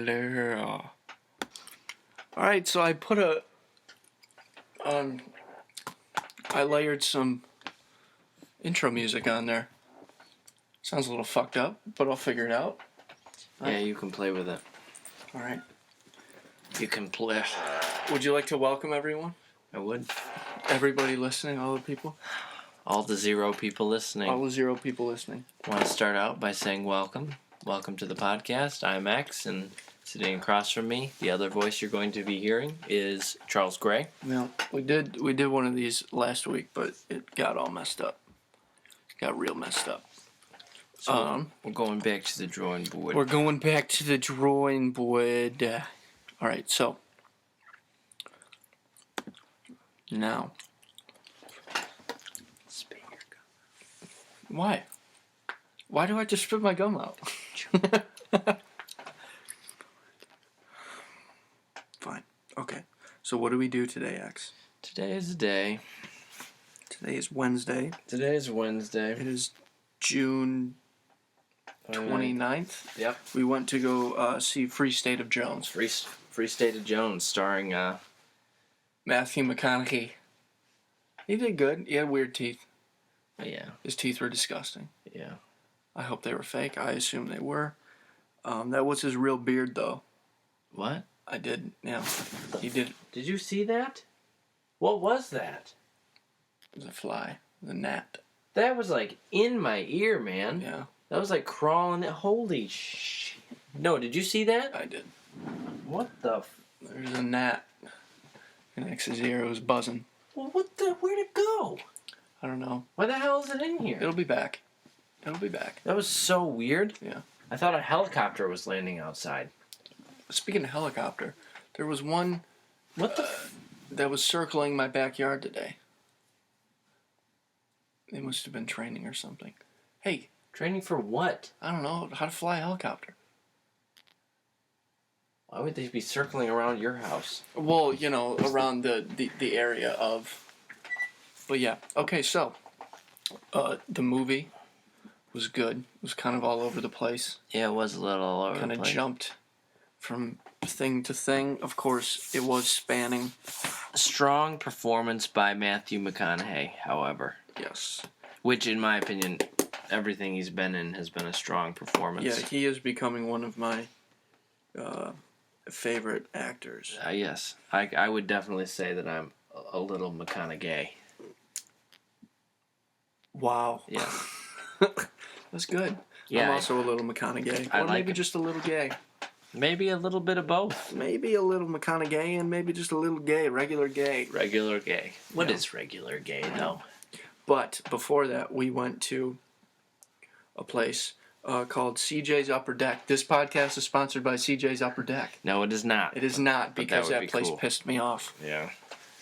Hello. Alright, so I put I layered some intro music on there. Sounds a little fucked up, but I'll figure it out. Yeah, you can play with it. Alright. You can play. Would you like to welcome everyone? I would. Everybody listening, all the people? All the 0 people listening. All the 0 people listening. Want to start out by saying welcome. Welcome to the podcast. I'm X, and sitting across from me, the other voice you're going to be hearing is Charles Gray. Well, we did one of these last week, but it got all messed up. Got real messed up. So we're going back to the drawing board. We're going back to the drawing board. All right, so now. Spit your gum. Why? Why do I just spit my gum out? Fine. Okay. So what do we do today, X? Today is the day. Today is Wednesday. Today is Wednesday. It is June 29th. Yep. We went to go see Free State of Jones. Free State of Jones, starring Matthew McConaughey. He did good. He had weird teeth. Yeah. His teeth were disgusting. Yeah. I hope they were fake. I assume they were. That was his real beard, though. What? I did. Yeah. He did. Did you see that? What was that? It was a fly. The gnat. That was like in my ear, man. Yeah. That was like crawling. Holy shit. No, did you see that? I did. What the? There's a gnat. And X's ear was buzzing. Well, what the? Where'd it go? I don't know. Why the hell is it in here? It'll be back. It'll be back. That was so weird. Yeah. I thought a helicopter was landing outside. Speaking of helicopter, there was one. What the? That was circling my backyard today. They must have been training or something. Hey. Training for what? I don't know. How to fly a helicopter. Why would they be circling around your house? Well, you know, around the area of... But yeah. Okay, so. The movie was good. It was kind of all over the place. Yeah, it was a little all over the place. Kind of jumped from thing to thing. Of course, it was spanning. Strong performance by Matthew McConaughey, however. Yes. Which, in my opinion, everything he's been in has been a strong performance. Yeah, he is becoming one of my favorite actors. Yes. I would definitely say that I'm a little McConaughey. Wow. Yeah. That's good. Yeah, I'm also a little McConaughey. I or like maybe him. just a little gay. Maybe a little bit of both. Maybe a little McConaughey and maybe just a little gay, regular gay. Regular gay. What Yeah. is regular gay, though? But before that, we went to a place called CJ's Upper Deck. This podcast is sponsored by CJ's Upper Deck. No, it is not. It is not, But because that would that be place cool. pissed me off. Yeah.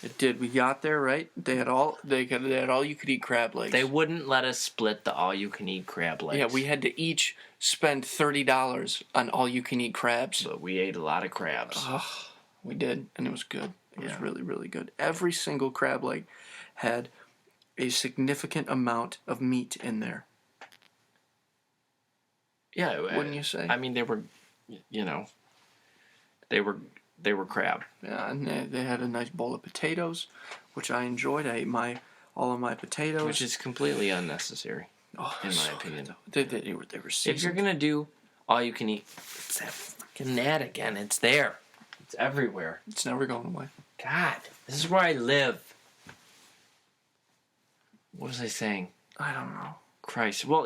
It did. We got there, right? They had all you could eat crab legs. They wouldn't let us split the all-you-can-eat crab legs. Yeah, we had to each spend $30 on all you can eat crabs. But we ate a lot of crabs. We did, and it was good. It was Yeah. really, really good. Every single crab leg had a significant amount of meat in there. Yeah. Wouldn't you say? I mean, they were, they were crab. Yeah, and they had a nice bowl of potatoes, which I enjoyed. I ate all of my potatoes. Which is completely unnecessary, Oh, in my so opinion. good. They were seasoned. If you're going to do all-you-can-eat, it's that fucking gnat again. It's there. It's everywhere. It's never going away. God, this is where I live. What was I saying? I don't know. Christ. Well,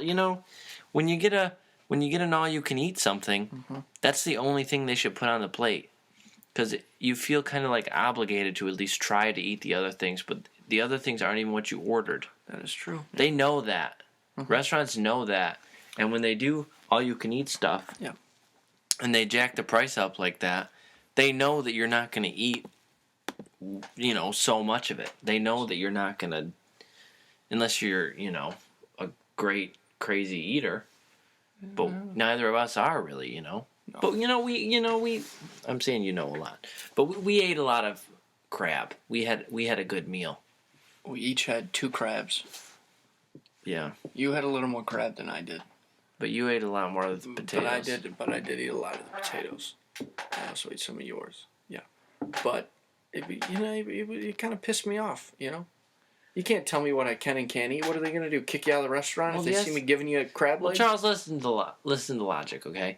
when you get an all-you-can-eat something, that's the only thing they should put on the plate. Because you feel kind of like obligated to at least try to eat the other things, but the other things aren't even what you ordered. That is true. They know that. Restaurants know that. And when they do all-you-can-eat stuff, Yeah. and they jack the price up like that, they know that you're not going to eat, so much of it. They know that you're not going to, unless you're, a great, crazy eater. But neither of us are really, No. But, I'm saying a lot. But we ate a lot of crab. We had a good meal. We each had 2 crabs. Yeah. You had a little more crab than I did. But you ate a lot more of the potatoes. But I did eat a lot of the potatoes. I also ate some of yours. Yeah, but it kind of pissed me off. You can't tell me what I can and can't eat. What are they gonna do? Kick you out of the restaurant if they see me giving you a crab Well, leg? Charles, listen to logic, okay?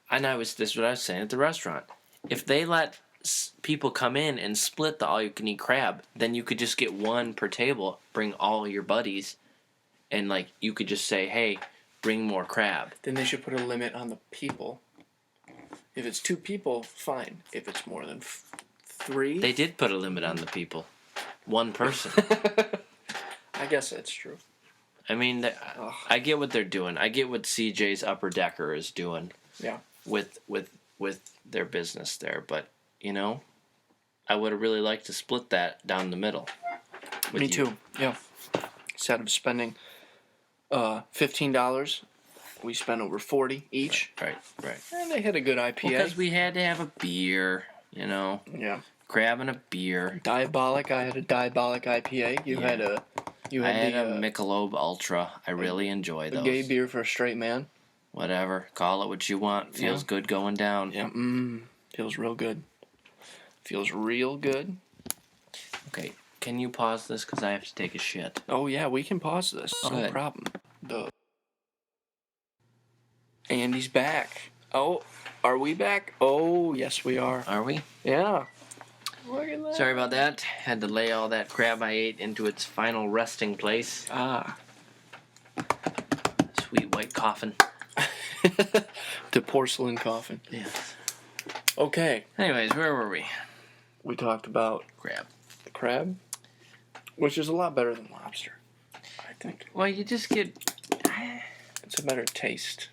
And this is what I was saying at the restaurant. If they let people come in and split the all-you-can-eat crab, then you could just get one per table, bring all your buddies, and you could just say, hey, bring more crab. Then they should put a limit on the people. If it's 2 people, fine. If it's more than 3, They did put a limit on the people. 1 person. I guess that's true. I mean, I get what they're doing. I get what CJ's Upper Decker is doing. Yeah. With their business there, but I would have really liked to split that down the middle. Me too. Yeah. Instead of spending $15, we spent over $40 each. Right. And they had a good IPA. Because we had to have a beer, Yeah. Crab and a beer. Diabolic. I had a Diabolic IPA. You had a Michelob Ultra. I really enjoy those. A gay beer for a straight man. Whatever. Call it what you want. Feels good going down. Yeah. Feels real good. Feels real good. Okay. Can you pause this? Because I have to take a shit. Oh, yeah. We can pause this. No problem. Andy's back. Oh, are we back? Oh, yes, we are. Are we? Yeah. Look at that. Sorry about that. Had to lay all that crab I ate into its final resting place. Sweet white coffin. The porcelain coffin. Yes. Okay. Anyways, where were we? We talked about Crab. Crab, which is a lot better than lobster, I think. Well, you just get... It's a better taste.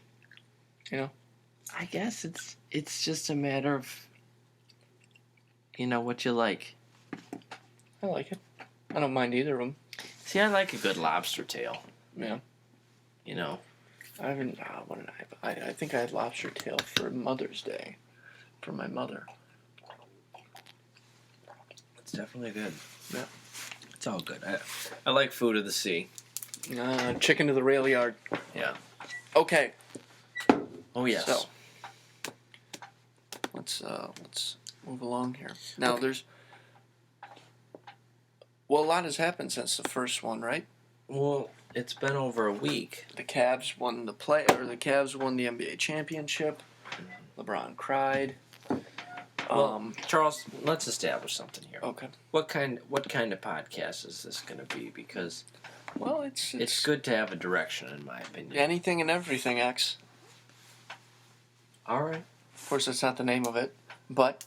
I guess it's just a matter of what you like. I like it. I don't mind either of them. See, I like a good lobster tail. Yeah. I haven't. What did I have? I think I had lobster tail for Mother's Day, for my mother. It's definitely good. Yeah. It's all good. I like food of the sea. Chicken to the rail yard. Yeah. Okay. Oh yes. So let's move along here. Now there's. Well, a lot has happened since the first one, right? Well, it's been over a week. The Cavs won the NBA championship. LeBron cried. Well, Charles, let's establish something here. Okay. What kind of podcast is this going to be? Because well, it's good to have a direction, in my opinion. Anything and everything, X. All right. Of course, that's not the name of it, but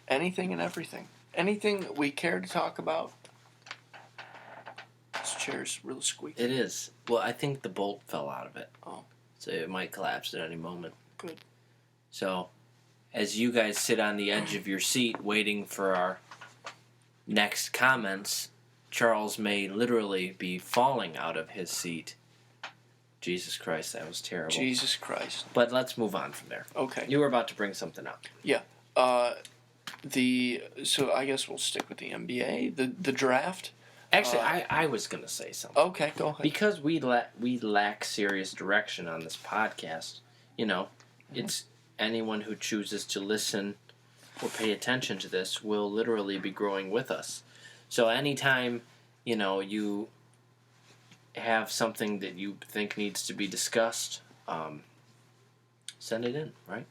anything and everything. Anything we care to talk about. This chair's real squeaky. It is. Well, I think the bolt fell out of it. Oh. So it might collapse at any moment. Good. So, as you guys sit on the edge of your seat waiting for our next comments, Charles may literally be falling out of his seat. Jesus Christ, that was terrible. Jesus Christ. But let's move on from there. Okay. You were about to bring something up. Yeah. So I guess we'll stick with the NBA. The draft. Actually, I was going to say something. Okay, go ahead. Because we lack serious direction on this podcast, it's anyone who chooses to listen or pay attention to this will literally be growing with us. So anytime, you have something that you think needs to be discussed, send it in, right?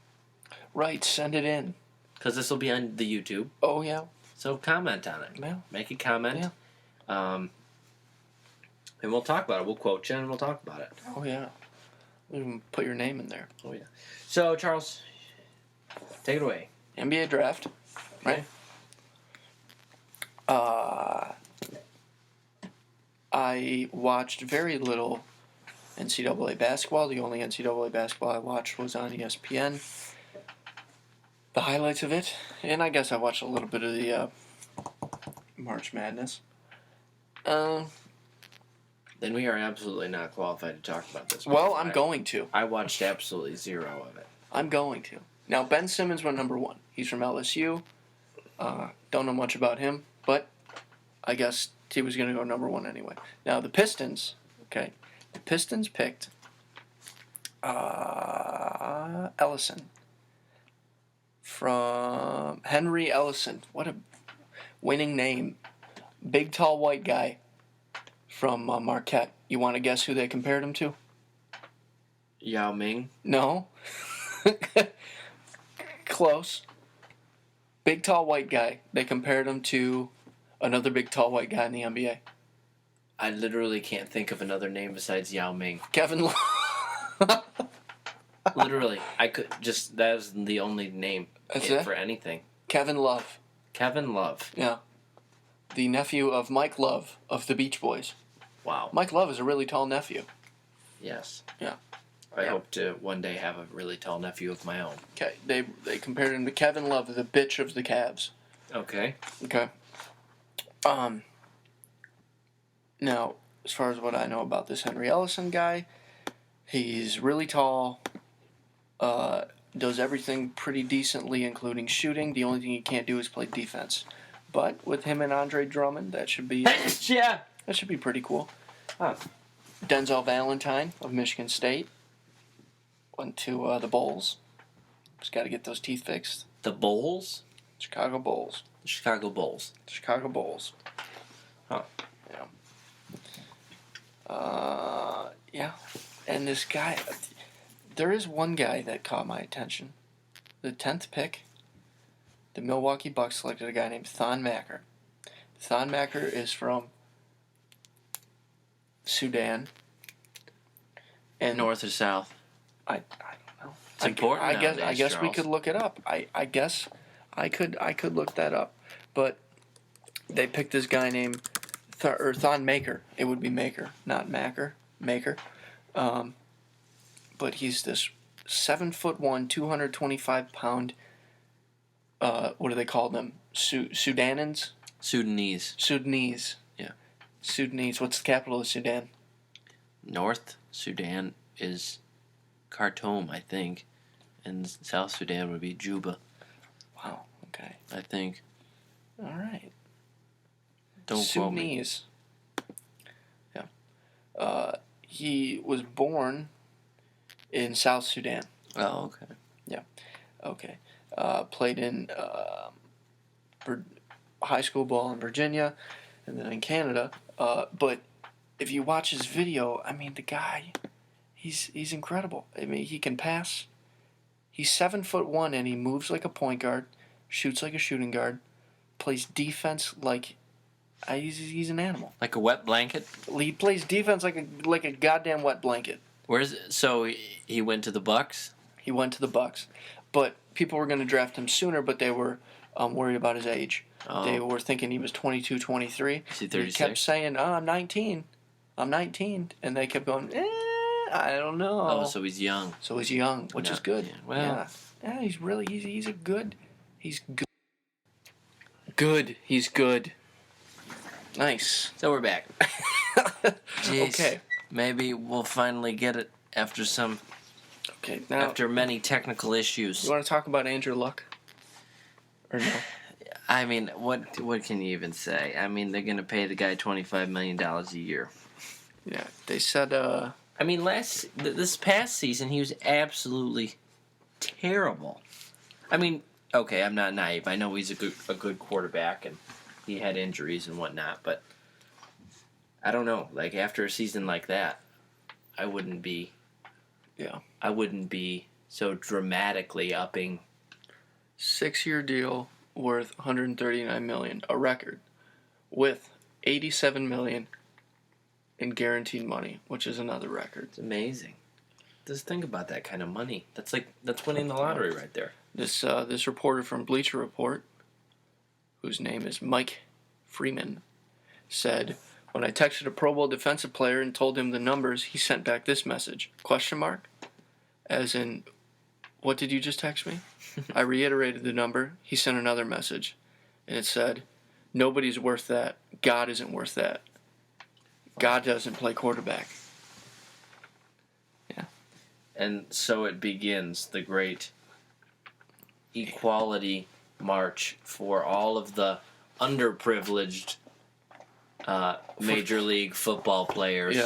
Right, send it in. Because this will be on the YouTube. Oh, yeah. So comment on it. Yeah. Make a comment. Yeah. And we'll talk about it. We'll quote you and we'll talk about it. Oh, yeah. We'll even put your name in there. Oh, yeah. So, Charles, take it away. NBA draft, right? I watched very little NCAA basketball. The only NCAA basketball I watched was on ESPN. The highlights of it, and I guess I watched a little bit of the March Madness. Then we are absolutely not qualified to talk about this. Well, I'm going to. I watched absolutely zero of it. I'm going to. Now, Ben Simmons went number 1. He's from LSU. Don't know much about him, but I guess he was going to go number 1 anyway. Now, the Pistons, okay. The Pistons picked Ellison. from Henry Ellison. What a winning name. Big, tall, white guy from Marquette. You want to guess who they compared him to? Yao Ming. No. Close. Big, tall, white guy. They compared him to another big, tall, white guy in the NBA. I literally can't think of another name besides Yao Ming. Kevin Love. Literally, I could just, that was the only name for anything. Kevin Love. Kevin Love. Yeah. The nephew of Mike Love of the Beach Boys. Wow. Mike Love is a really tall nephew. Yes. Yeah. I hope to one day have a really tall nephew of my own. Okay. They compared him to Kevin Love, the bitch of the Cavs. Okay. Okay. Now, as far as what I know about this Henry Ellison guy, he's really tall, does everything pretty decently, including shooting. The only thing he can't do is play defense. But with him and Andre Drummond, that should be Yeah. that should be pretty cool. Huh. Denzel Valentine of Michigan State went to the Bulls. Just got to get those teeth fixed. The Bulls? Chicago Bulls. The Chicago Bulls. Chicago Bulls. Huh. Yeah. And this guy, there is one guy that caught my attention. The 10th pick, the Milwaukee Bucks selected a guy named Thon Maker. Thon Maker is from Sudan. And North or south? I don't know. It's important I guess nowadays, we Charles. could look it up. I guess I could look that up. But they picked this guy named Thon Maker. It would be Maker, not Macker. Maker. But he's this 7'1", 225-pound. What do they call them? Sudanans. Sudanese. Yeah. Sudanese. What's the capital of Sudan? North Sudan is Khartoum, I think, and South Sudan would be Juba. Wow. Okay. I think. All right. Don't quote me. Sudanese. Yeah. He was born in South Sudan. Oh, okay. Yeah. Okay. Played in high school ball in Virginia, and then in Canada. But if you watch his video, I mean, the guy, he's incredible. I mean, he can pass. He's 7'1", and he moves like a point guard, shoots like a shooting guard, plays defense like he's an animal. Like a wet blanket? He plays defense like a goddamn wet blanket. So he went to the Bucks? He went to the Bucks, but people were going to draft him sooner, but they were worried about his age. Oh. They were thinking he was 22, 23. Is he 36? He kept saying, I'm 19. I'm 19. And they kept going, I don't know. Oh, so he's young. So he's young, which is good. Yeah. Well. Yeah, he's good. He's good. Good. He's good. Nice. So we're back. Jeez. Okay. Maybe we'll finally get it after Now, after many technical issues. you want to talk about Andrew Luck? Or no? I mean, what can you even say? I mean, they're gonna pay the guy $25 million a year. Yeah, they said, I mean, this past season, he was absolutely terrible. I mean, okay, I'm not naive. I know he's a good quarterback, and he had injuries and whatnot, but I don't know. Like, after a season like that, I wouldn't be so dramatically upping. 6-year deal worth $139 million, a record, with $87 million in guaranteed money, which is another record. It's amazing. Just think about that kind of money. That's winning the lottery right there. This reporter from Bleacher Report, whose name is Mike Freeman, said, "When I texted a Pro Bowl defensive player and told him the numbers, he sent back this message, ? As in, what did you just text me? I reiterated the number. He sent another message, and it said, nobody's worth that. God isn't worth that. God doesn't play quarterback." Yeah. And so it begins, the great equality march for all of the underprivileged Major League Football players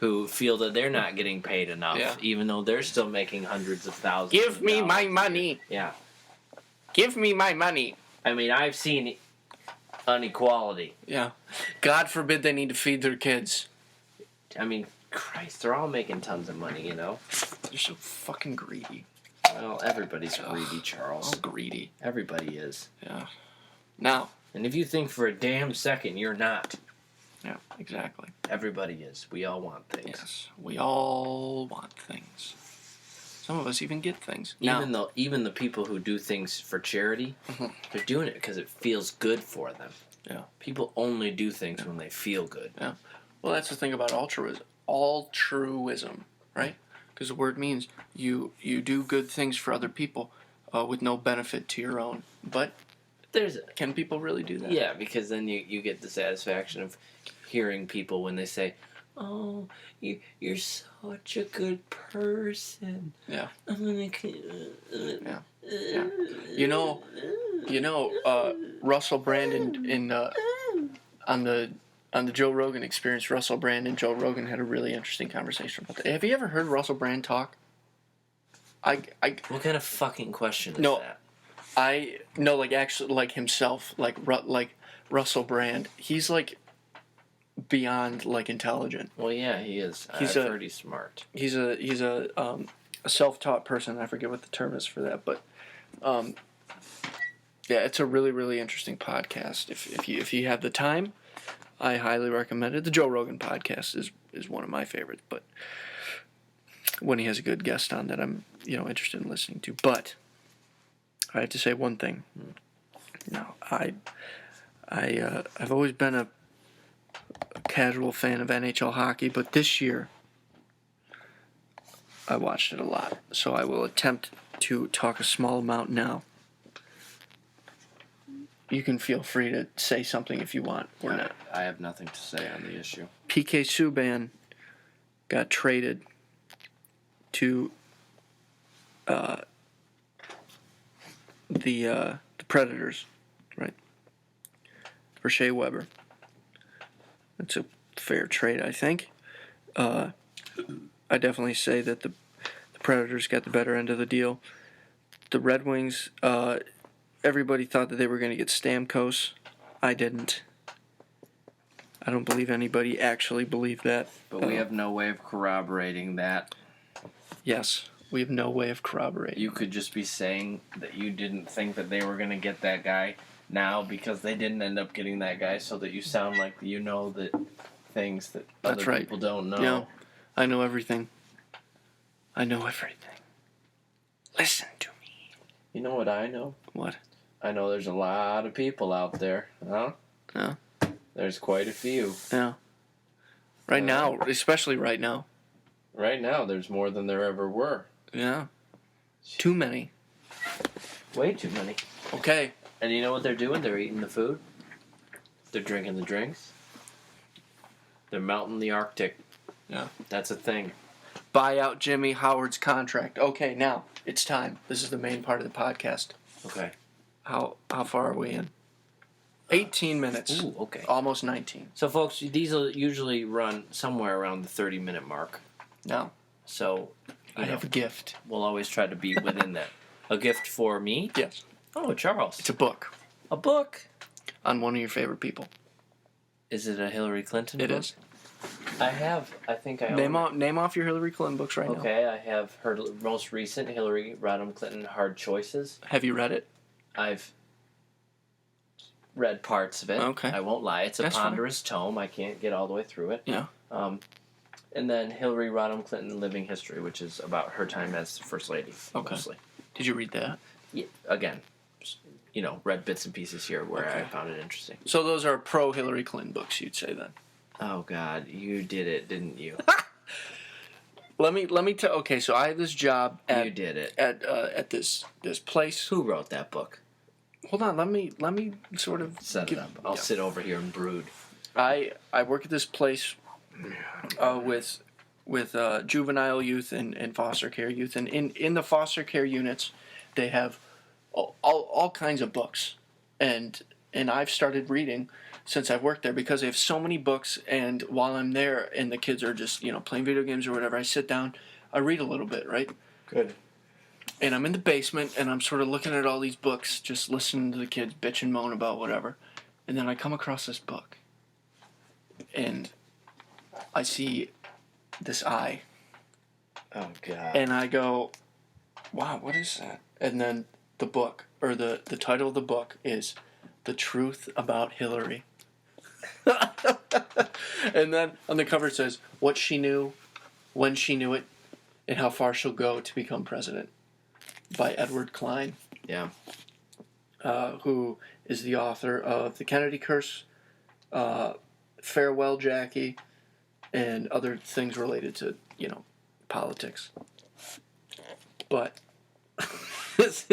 who feel that they're not getting paid enough, even though they're still making hundreds of thousands. Give me my money. Yeah. Give me my money. I mean, I've seen inequality. Yeah. God forbid they need to feed their kids. I mean, Christ, they're all making tons of money, you know? They're so fucking greedy. Well, everybody's greedy, Charles. All greedy. Everybody is. Yeah. Now. And if you think for a damn second you're not. Yeah, exactly. Everybody is. We all want things. Yes. We all want things. Some of us even get things. Even the people who do things for charity, they're doing it because it feels good for them. Yeah. People only do things when they feel good. Yeah. Well, that's the thing about altruism, right? Because the word means you do good things for other people with no benefit to your own. But can people really do that? Yeah, because then you get the satisfaction of hearing people when they say, "Oh, you're such a good person." Yeah. Yeah. Yeah. You know, Russell Brand on the Joe Rogan Experience, Russell Brand and Joe Rogan had a really interesting conversation about that. Have you ever heard Russell Brand talk? What kind of fucking question is that? Like himself, like Russell Brand. He's like beyond like intelligent. Well, yeah, he is. I've heard he's smart. He's a self-taught person. I forget what the term is for that, but yeah, it's a really, really interesting podcast. If you have the time, I highly recommend it. The Joe Rogan podcast is one of my favorites, but when he has a good guest on that I'm interested in listening to. But I have to say one thing. No, I've always been a casual fan of NHL hockey, but this year I watched it a lot, so I will attempt to talk a small amount now. You can feel free to say something if you want or not. I have nothing to say on the issue. PK Subban got traded to the Predators, right? For Shea Weber. That's a fair trade, I think. I definitely say that the Predators got the better end of the deal. The Red Wings, everybody thought that they were going to get Stamkos. I didn't. I don't believe anybody actually believed that. But we have no way of corroborating that. Yes, we have no way of corroborating. You could just be saying that you didn't think that they were going to get that guy now because they didn't end up getting that guy, so that you sound like you know that things that other people don't know. Yeah, I know everything. I know everything. Listen to me. You know what I know? What? I know there's a lot of people out there. Huh? Yeah. There's quite a few. Yeah. Right now, especially right now. Right now, there's more than there ever were. Yeah. Too many. Way too many. Okay. And you know what they're doing? They're eating the food. They're drinking the drinks. They're melting the Arctic. Yeah. That's a thing. Buy out Jimmy Howard's contract. Okay, now it's time. This is the main part of the podcast. Okay. How far are we in? 18 minutes. Ooh, okay. Almost 19. So, folks, these will usually run somewhere around the 30-minute mark. No. So, I have a gift. We'll always try to be within that. A gift for me? Yes. Oh, Charles. It's a book. A book? On one of your favorite people. Is it a Hillary Clinton book? It is. I think I name off your Hillary Clinton books right now. Okay, I have her most recent Hillary Rodham Clinton Hard Choices. Have you read it? I've read parts of it. Okay. I won't lie. It's a ponderous tome. I can't get all the way through it. Yeah. And then Hillary Rodham Clinton Living History, which is about her time as First Lady, mostly. Did you read that? Yeah. Again, just, read bits and pieces here where I found it interesting. So those are pro-Hillary Clinton books, you'd say then? Oh, God. You did it, didn't you? Let me tell. Okay, so I had this job at... You did it. At this place. Who wrote that book? Hold on, let me sort of... Set it up. I'll sit over here and brood. I work at this place with juvenile youth and foster care youth, and in the foster care units they have all kinds of books, and I've started reading since I've worked there because they have so many books, and while I'm there and the kids are just playing video games or whatever, I sit down, I read a little bit, right? Good. and I'm in the basement, and I'm sort of looking at all these books, just listening to the kids bitch and moan about whatever. And then I come across this book, and I see this eye. Oh, God. And I go, wow, what is that? And then the book, or the title of the book is The Truth About Hillary. And then on the cover it says, what she knew, when she knew it, and how far she'll go to become president, by Edward Klein, who is the author of The Kennedy Curse, Farewell, Jackie, and other things related to, politics. But this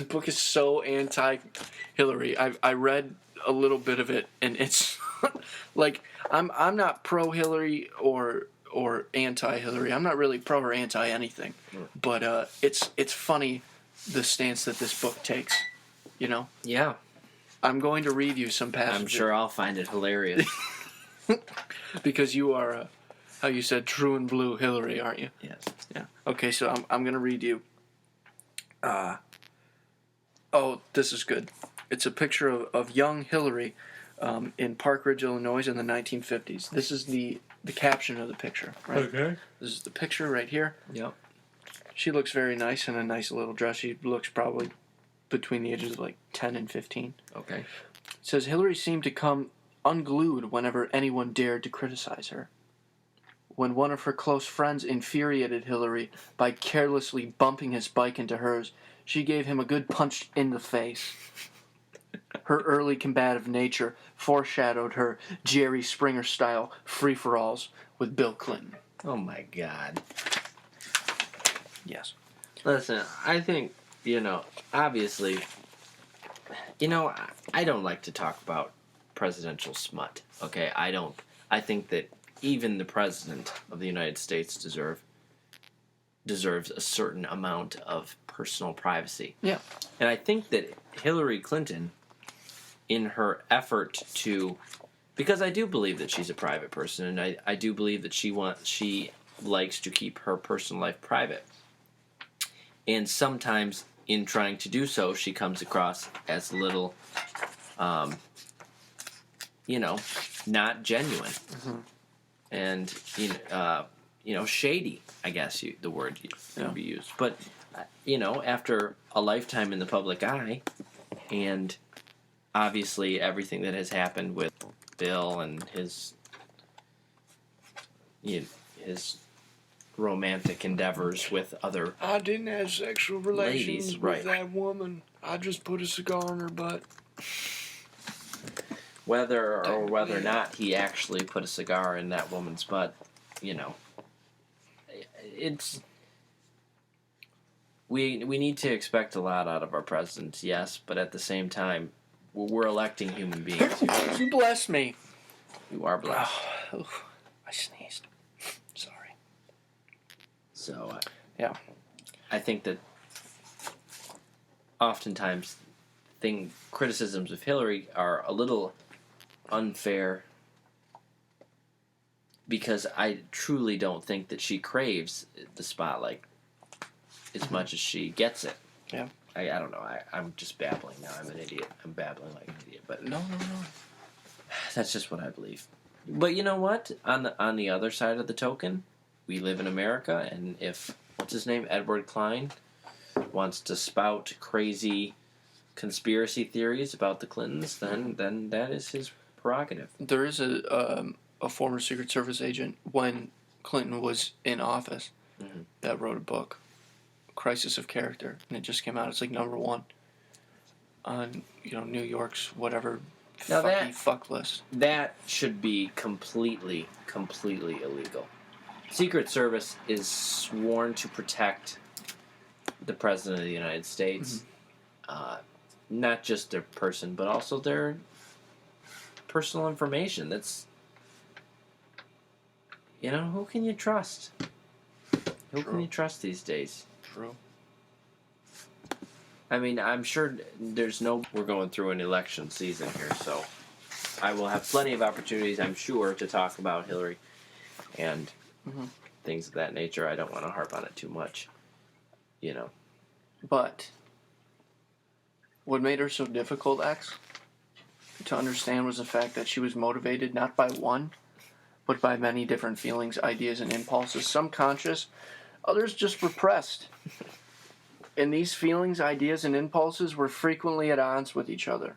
book is so anti-Hillary. I read a little bit of it, and it's like I'm not pro-Hillary or anti-Hillary. I'm not really pro or anti anything, but it's funny the stance that this book takes. Yeah. I'm going to read you some passages. I'm sure I'll find it hilarious. Because you are, how you said, true and blue Hillary, aren't you? Yes. Yeah. Okay, so I'm going to read you. This is good. It's a picture of young Hillary in Park Ridge, Illinois in the 1950s. This is the caption of the picture, right? Okay. This is the picture right here. Yep. She looks very nice in a nice little dress. She looks probably between the ages of like 10 and 15. Okay. It says, Hillary seemed to come unglued whenever anyone dared to criticize her. When one of her close friends infuriated Hillary by carelessly bumping his bike into hers, she gave him a good punch in the face. Her early combative nature foreshadowed her Jerry Springer-style free-for-alls with Bill Clinton. Oh, my God. Yes. Listen, I think, obviously, I don't like to talk about presidential smut, okay? I think that even the president of the United States deserves a certain amount of personal privacy. Yeah. And I think that Hillary Clinton, in her effort to, because I do believe that she's a private person, and I do believe that she likes to keep her personal life private. And sometimes in trying to do so, she comes across as a little, not genuine. Mm-hmm. And, shady, I guess the word would be used. But, after a lifetime in the public eye, and obviously everything that has happened with Bill and his romantic endeavors with other I didn't have sexual relations ladies, with right. that woman. I just put a cigar in her butt. Whether or not he actually put a cigar in that woman's butt, it's we need to expect a lot out of our presidents, yes, but at the same time, we're electing human beings. You bless me. You are blessed. Oh, I sneezed. Sorry. So, yeah, I think that oftentimes criticisms of Hillary are a little unfair because I truly don't think that she craves the spotlight as much as she gets it. Yeah. I don't know. I'm just babbling now. I'm an idiot. I'm babbling like an idiot. But No. that's just what I believe. But you know what? On the other side of the token, we live in America, and if what's his name, Edward Klein, wants to spout crazy conspiracy theories about the Clintons, then that is his prerogative. There is a former Secret Service agent when Clinton was in office that wrote a book, Crisis of Character, and it just came out. It's like #1 on New York's whatever fuck list. That should be completely illegal. Secret Service is sworn to protect the President of the United States, not just their person, but also their personal information. That's, who can you trust? Who can you trust these days? True. I mean, I'm sure we're going through an election season here, so I will have plenty of opportunities, I'm sure, to talk about Hillary and things of that nature. I don't want to harp on it too much. you know. But what made her so difficult, X, to understand was the fact that she was motivated not by one, but by many different feelings, ideas, and impulses, some conscious, others just repressed. And these feelings, ideas, and impulses were frequently at odds with each other.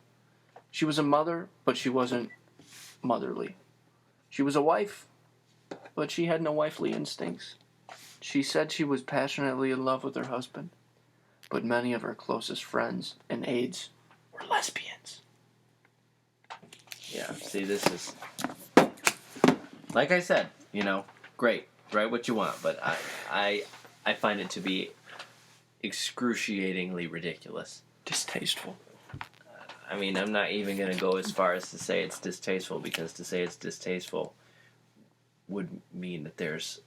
She was a mother, but she wasn't motherly. She was a wife, but she had no wifely instincts. She said she was passionately in love with her husband, but many of her closest friends and aides were lesbians. Yeah, see, this is... Like I said, you know, great. Write what you want, but I find it to be excruciatingly ridiculous. Distasteful. I mean, I'm not even going to go as far as to say it's distasteful, because to say it's distasteful would mean that there's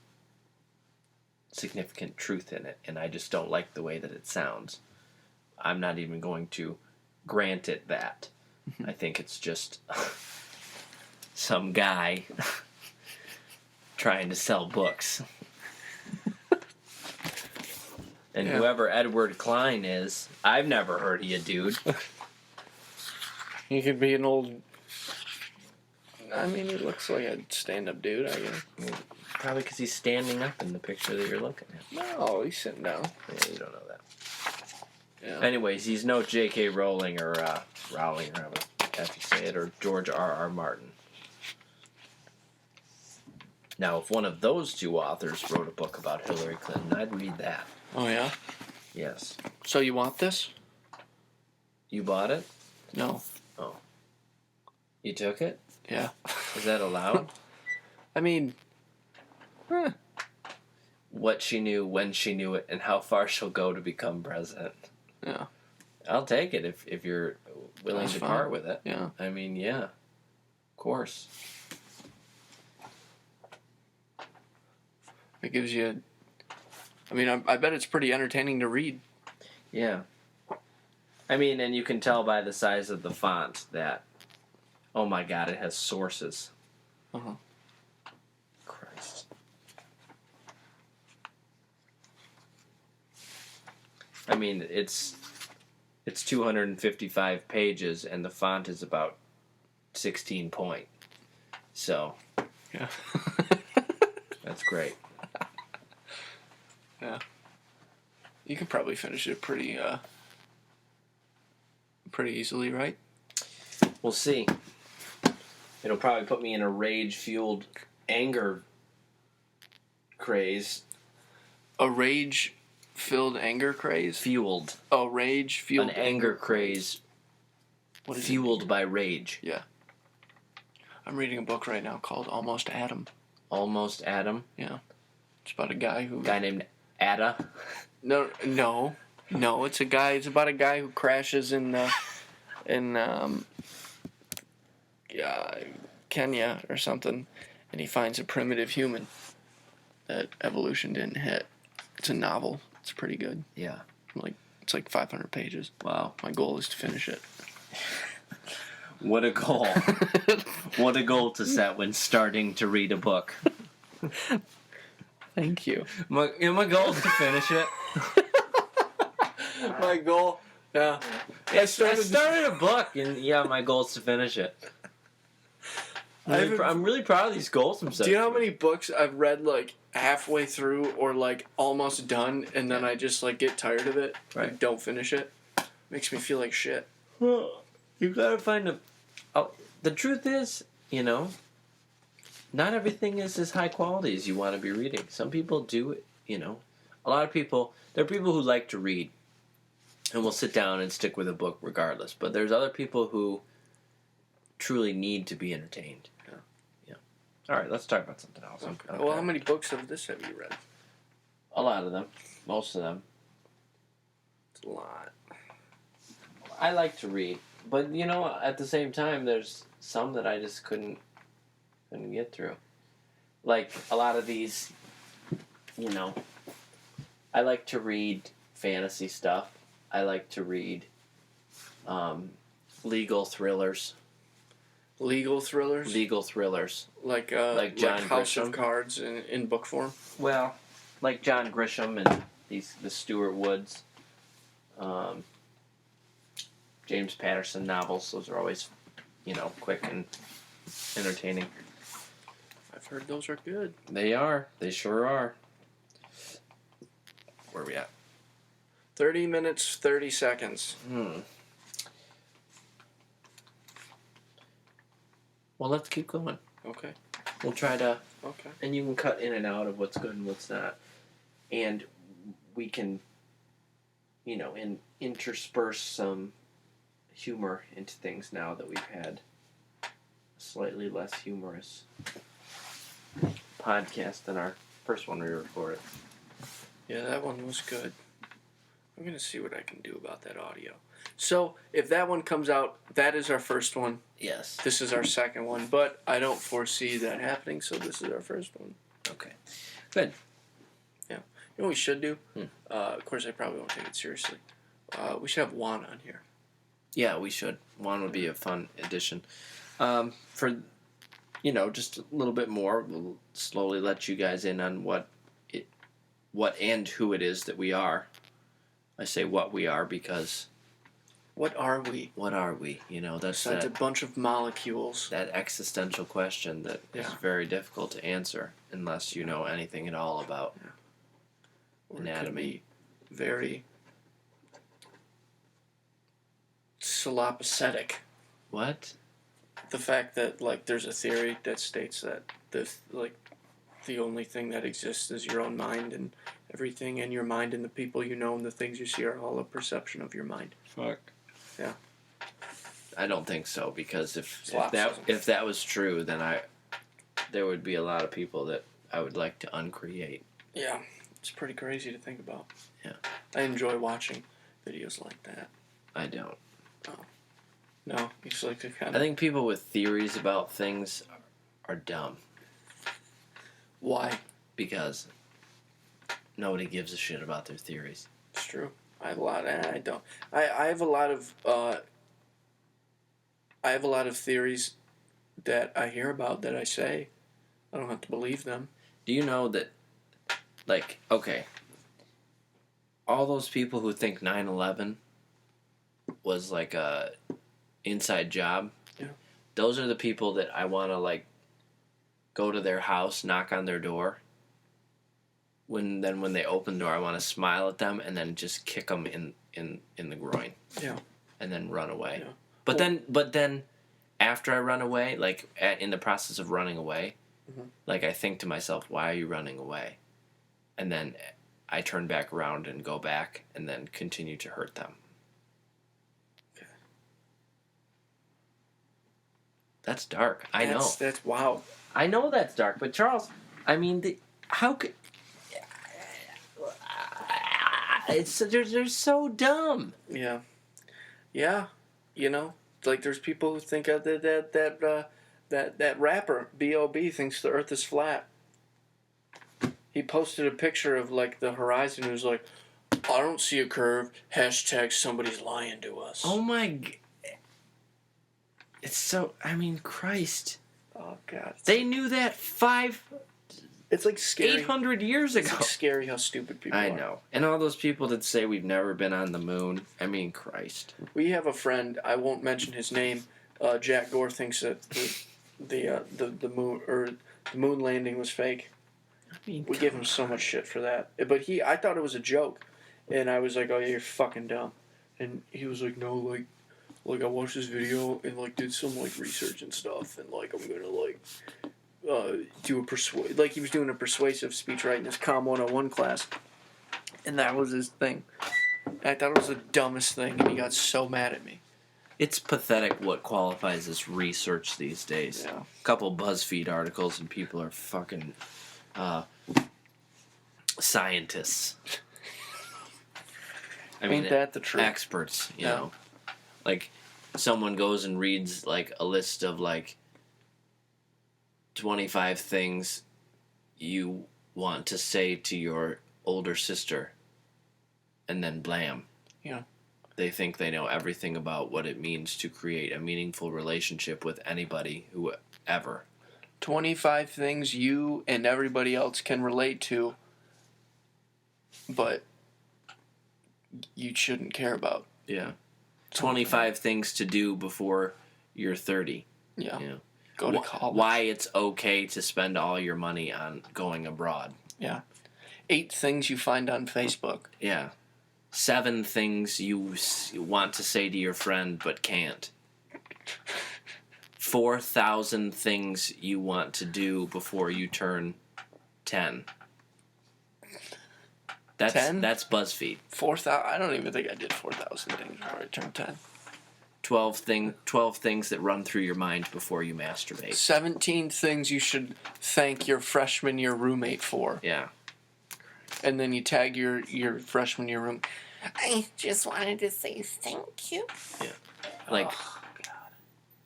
significant truth in it, and I just don't like the way that it sounds. I'm not even going to grant it that. I think it's just some guy trying to sell books. And whoever Edward Klein is, I've never heard of you, dude. He could be an old... I mean, he looks like a stand-up dude, I guess. Probably because he's standing up in the picture that you're looking at. No, he's sitting down. Yeah, you don't know that. Yeah. Anyways, he's no J.K. Rowling or Rowling, or however you say it, or George R.R. Martin. Now, if one of those two authors wrote a book about Hillary Clinton, I'd read that. Oh, yeah? Yes. So you want this? You bought it? No. Oh. You took it? Yeah. Is that allowed? I mean... What she knew, when she knew it, and how far she'll go to become president. Yeah. I'll take it if you're willing That's to fine. part with it. Yeah. I mean, yeah. Of course. It gives you... I mean, I bet it's pretty entertaining to read. Yeah. I mean, and you can tell by the size of the font that, oh my god, it has sources. Uh-huh. Christ. I mean, it's 255 pages, and the font is about 16 point. So, Yeah. that's great. Yeah. You could probably finish it pretty easily, right? We'll see. It'll probably put me in a rage-fueled anger craze. A rage-filled anger craze? Fueled. Oh, rage-fueled An anger craze What is fueled by rage. Yeah. I'm reading a book right now called Almost Adam. Almost Adam. Yeah. It's about a guy who... Guy named Ada. No, it's about a guy who crashes in Kenya or something, and he finds a primitive human that evolution didn't hit. It's a novel. It's pretty good. Yeah. It's like 500 pages. Wow. My goal is to finish it. What a goal. What a goal to set when starting to read a book. Thank you. My goal is to finish it. My goal, yeah. I started a book, and my goal is to finish it. I'm really proud of these goals I'm setting. Do you know how many books I've read like halfway through or like almost done, and then I just like get tired of it and don't finish it? Makes me feel like shit. Well, you gotta find a... the truth is, not everything is as high quality as you want to be reading. Some people do it, A lot of people... There are people who like to read and will sit down and stick with a book regardless. But there's other people who truly need to be entertained. Yeah. All right, let's talk about something else. Okay. Well, how many books of this have you read? A lot of them. Most of them. It's a lot. I like to read. But, at the same time, there's some that I just couldn't get through. Like, a lot of these, I like to read fantasy stuff. I like to read legal thrillers. Legal thrillers? Legal thrillers. Like John like John House Grisham. of Cards in book form? Well, like John Grisham and the Stuart Woods, James Patterson novels. Those are always, quick and entertaining. I've heard those are good. They are. They sure are. Where are we at? 30 minutes, 30 seconds. Well, let's keep going. Okay. We'll try to... Okay. And you can cut in and out of what's good and what's not. And we can, intersperse some humor into things now that we've had a slightly less humorous podcast than our first one we recorded. Yeah, that one was good. I'm going to see what I can do about that audio. So, if that one comes out, that is our first one. Yes. This is our second one, but I don't foresee that happening, so this is our first one. Okay. Good. Yeah. You know what we should do? Of course, I probably won't take it seriously. We should have Juan on here. Yeah, we should. Juan would be a fun addition. For, just a little bit more, we'll slowly let you guys in on what and who it is that we are. I say what we are because... What are we? What are we? That's Besides a bunch of molecules. That existential question that is very difficult to answer unless you know anything at all about anatomy. Very solipsistic. What? The fact that there's a theory that states that the only thing that exists is your own mind, and everything in your mind and the people you know and the things you see are all a perception of your mind. Fuck. Yeah. I don't think so, because if that was true, then there would be a lot of people that I would like to uncreate. Yeah, it's pretty crazy to think about. Yeah. I enjoy watching videos like that. I don't. Oh. No, you just like to kind of... I think people with theories about things are dumb. Why? Because nobody gives a shit about their theories. It's true. I have a lot. I don't. I have a lot of. I have a lot of theories that I hear about that I say. I don't have to believe them. Do you know that, okay, all those people who think 9/11 was a inside job? Yeah. Those are the people that I want to go to their house, knock on their door. When they open the door, I want to smile at them and then just kick them in the groin. Yeah. And then run away. Yeah. But then, after I run away, in the process of running away, I think to myself, why are you running away? And then I turn back around and go back and then continue to hurt them. Okay. That's dark. I know. That's wow. I know that's dark, but Charles, I mean, how could... they're so dumb. Yeah. Yeah. There's people who think that rapper B.O.B. thinks the Earth is flat. He posted a picture of the horizon. He was like, "I don't see a curve. # somebody's lying to us." Oh my! It's so. I mean, Christ. Oh God. They knew that It's scary. 800 years ago. It's scary how stupid people are. I know. And all those people that say we've never been on the moon. I mean, Christ. We have a friend, I won't mention his name, Jack Gore thinks that the moon landing was fake. I mean, we give him so much shit for that. But I thought it was a joke. And I was like, "Oh, yeah, you're fucking dumb." And he was like, "No, I watched this video and did some research and stuff, and I'm gonna do a he was doing a persuasive speech in his Com 101 class, and that was his thing. And I thought it was the dumbest thing, and he got so mad at me. It's pathetic what qualifies as research these days. Yeah. A couple BuzzFeed articles and people are fucking scientists. I mean, Ain't that the truth? Experts, you know. Someone goes and reads a list of 25 things you want to say to your older sister, and then blam. Yeah. They think they know everything about what it means to create a meaningful relationship with anybody, whoever. 25 things you and everybody else can relate to, but you shouldn't care about. Yeah. 25 things to do before you're 30. Yeah. You know. Go to college. Why it's okay to spend all your money on going abroad. Yeah. 8 things you find on Facebook. Yeah. 7 things you want to say to your friend but can't. 4,000 things you want to do before you turn 10. That's 10? That's BuzzFeed. 4,000. I don't even think I did 4,000 things before I turned 10. 12 things that run through your mind before you masturbate. 17 things you should thank your freshman year roommate for. Yeah. And then you tag your freshman year room. I just wanted to say thank you. Yeah. Like, oh, God.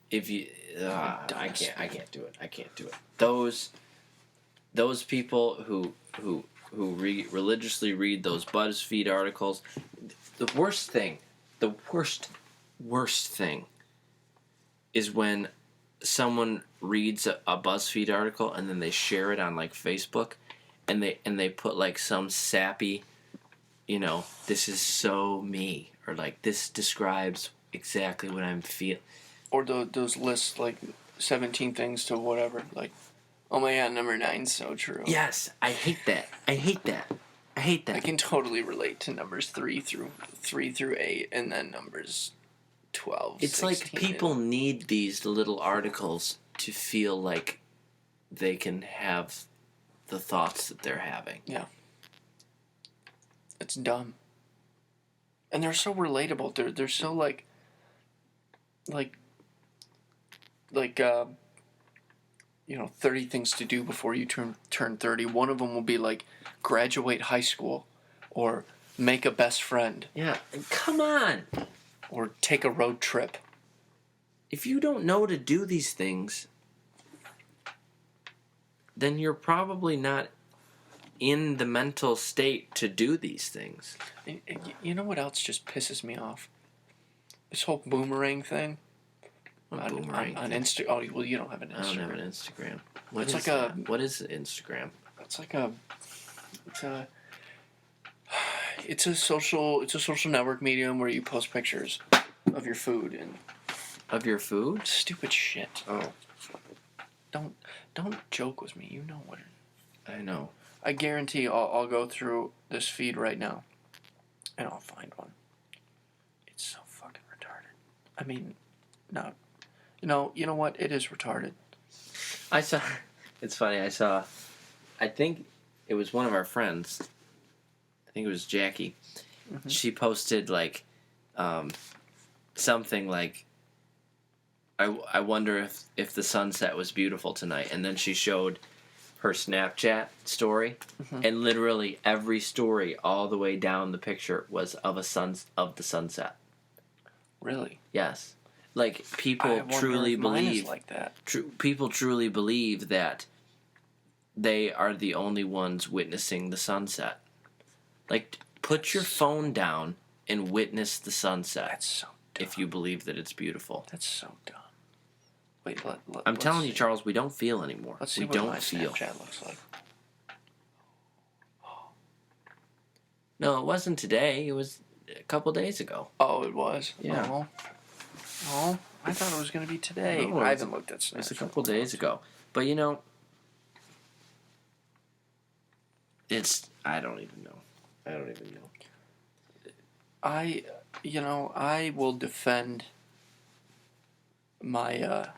If you, I can't do it. I can't do it. Those people who religiously read those BuzzFeed articles, the worst thing is when someone reads a BuzzFeed article and then they share it on like Facebook, and they put like some sappy, this is so me, or like this describes exactly what I'm feeling. Or those lists, like 17 things to whatever, like, oh my God, number 9's so true. Yes, I hate that. I can totally relate to numbers 3 through 8, and then numbers 12. It's 16, like people need these little articles to feel like they can have the thoughts that they're having. Yeah. It's dumb. And they're so relatable. They're so like 30 things to do before you turn 30. One of them will be like graduate high school, or make a best friend, Yeah, and come on. or take a road trip. If you don't know to do these things, then you're probably not in the mental state to do these things. And you know what else just pisses me off? This whole boomerang thing. Boomerang. On Insta. Oh, well, you don't have an Instagram. I don't have an Instagram. It's like what is Instagram? It's a social network medium where you post pictures of your food and Of your food? stupid shit. Oh, Don't joke with me. You know what? I know. I guarantee I'll go through this feed right now, and I'll find one. It's so fucking retarded. I mean, no, you know what? It is retarded. I saw. It's funny. I think it was one of our friends. I think it was Jackie. Mm-hmm. She posted like, something like, I wonder if the sunset was beautiful tonight, and then she showed her Snapchat story, and literally every story all the way down the picture was of the sunset. Really? Yes, like people I wonder truly if mine is believe like that. people truly believe that they are the only ones witnessing the sunset. Like, put your phone down and witness the sunset. That's so dumb. If you believe that it's beautiful. That's so dumb. Wait, I'm telling you, Charles, we don't feel anymore. Let's see we what don't my feel. Snapchat looks like. No, it wasn't today. It was a couple days ago. Oh, it was? Yeah. Oh, I thought it was going to be today. No, I haven't looked at Snapchat. It was a couple days ago. But I don't even know. I will defend my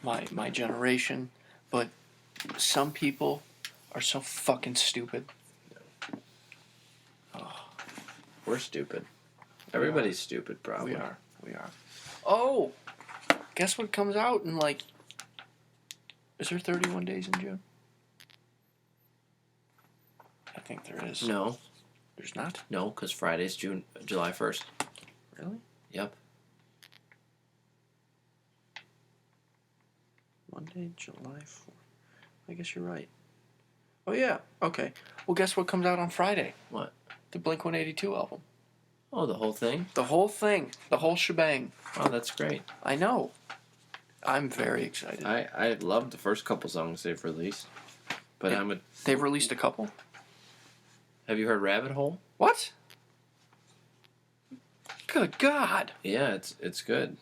my generation, but some people are so fucking stupid. We're stupid. Everybody's stupid, probably. We are. Oh, guess what comes out in like? Is there 31 days in June? I think there is. No. There's not? No, because Friday's July 1st. Really? Yep. Monday, July 4th. I guess you're right. Oh, yeah. Okay. Well, guess what comes out on Friday? What? The Blink-182 album. Oh, the whole thing? The whole thing. The whole shebang. Oh, that's great. I know. I'm very excited. I loved the first couple songs they've released. But They've released a couple? Have you heard Rabbit Hole? What? Good God. Yeah, it's good.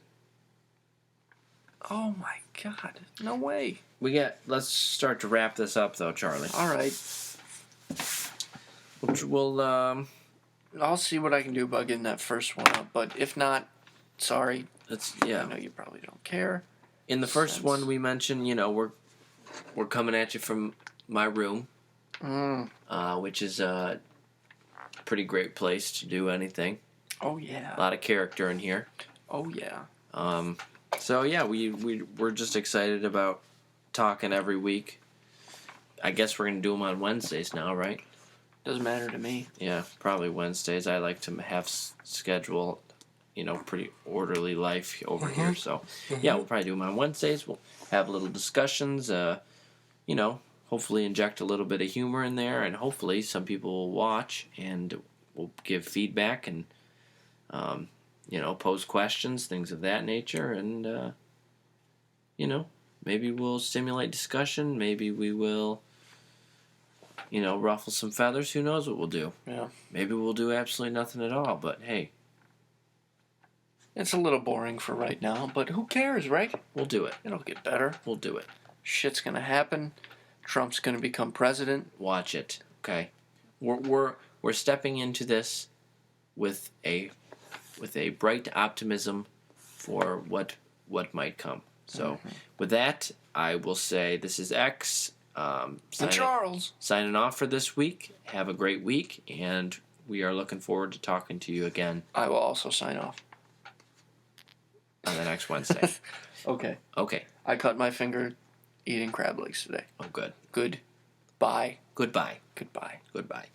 Oh my God. No way. Let's start to wrap this up though, Charlie. All right. We'll I'll see what I can do about getting that first one up, but if not, sorry. I know you probably don't care. In the first one we mentioned, we're coming at you from my room, which is a pretty great place to do anything. Oh yeah. A lot of character in here. Oh yeah. So yeah, we're just excited about talking every week. I guess we're gonna do them on Wednesdays now, right? Doesn't matter to me. Yeah, probably Wednesdays. I like to have schedule, pretty orderly life over here. So yeah, we'll probably do them on Wednesdays. We'll have little discussions. Hopefully inject a little bit of humor in there, and hopefully some people will watch and will give feedback and pose questions, things of that nature, and maybe we'll stimulate discussion. Maybe we will, ruffle some feathers. Who knows what we'll do? Yeah. Maybe we'll do absolutely nothing at all. But hey, it's a little boring for right now, but who cares, right? We'll do it. It'll get better. We'll do it. Shit's gonna happen. Trump's gonna become president. Watch it. Okay. We're stepping into this with a bright optimism for what might come. So with that, I will say this is X. Charles. Signing off for this week. Have a great week, and we are looking forward to talking to you again. I will also sign off on the next Wednesday. Okay. Okay. I cut my finger eating crab legs today. Oh, good. Goodbye. Goodbye. Goodbye. Goodbye.